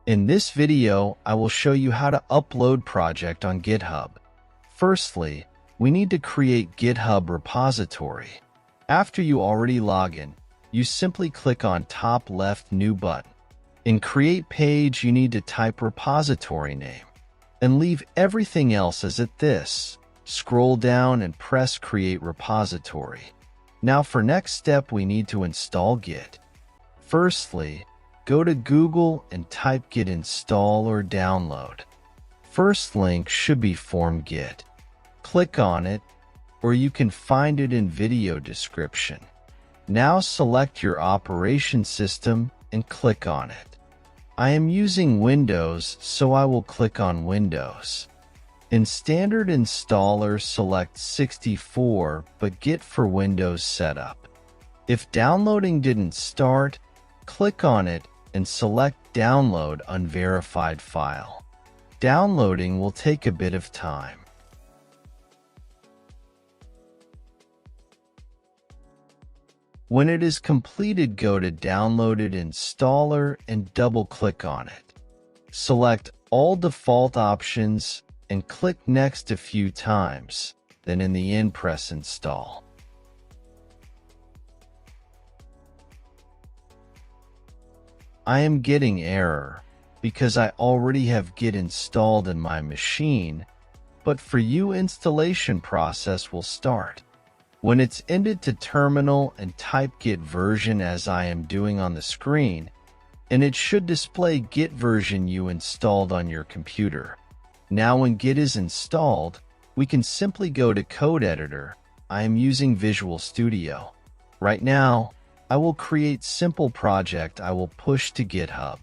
In this video, I will show you how to upload project on GitHub. Firstly, we need to create GitHub repository. After you already log in, you simply click on top left New button. In Create Page, you need to type repository name and leave everything else as it this. Scroll down and press Create Repository. Now for next step, we need to install Git. Firstly, go to Google and type Git install or download. First link should be Form Git. Click on it, or you can find it in video description. Now select your operation system and click on it. I am using Windows, so I will click on Windows. In Standard Installer, select 64, but Git for Windows setup. If downloading didn't start, click on it and select Download Unverified File. Downloading will take a bit of time. When it is completed, go to Downloaded Installer and double-click on it. Select all default options and click Next a few times, then in the end press Install. I am getting error because I already have Git installed in my machine, but for you installation process will start. When it's ended, to terminal and type Git version as I am doing on the screen, and it should display Git version you installed on your computer. Now when Git is installed, we can simply go to Code Editor. I am using Visual Studio. Right now, I will create simple project I will push to GitHub.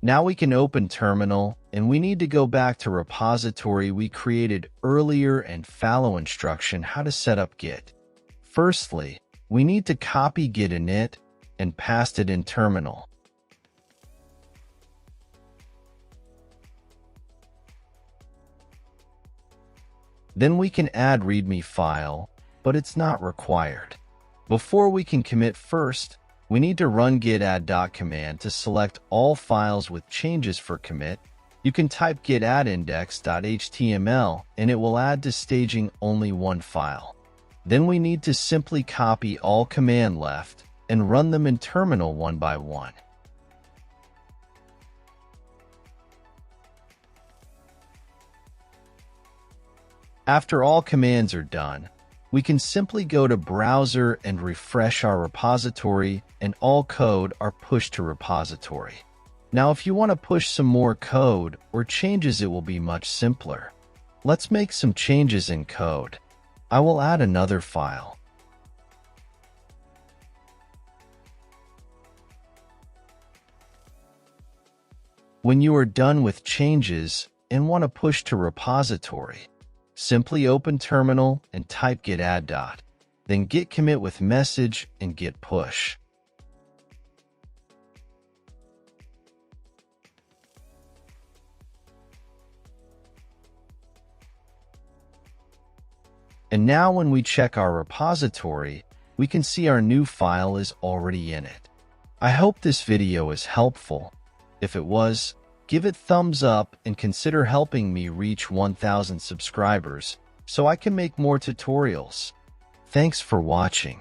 Now we can open terminal, and we need to go back to repository we created earlier and follow instruction how to set up Git. Firstly, we need to copy Git init and paste it in terminal. Then we can add README file, but it's not required. Before we can commit, first, we need to run git add command to select all files with changes for commit. You can type git add index.html and it will add to staging only one file. Then we need to simply copy all command left and run them in terminal one by one. After all commands are done, we can simply go to browser and refresh our repository, and all code are pushed to repository. Now if you want to push some more code or changes, it will be much simpler. Let's make some changes in code. I will add another file. When you are done with changes and want to push to repository, simply open terminal and type git add then git commit with message and git push. And now when we check our repository, we can see our new file is already in it. I hope this video is helpful. If it was, give it thumbs up and consider helping me reach 1,000 subscribers so I can make more tutorials. Thanks for watching.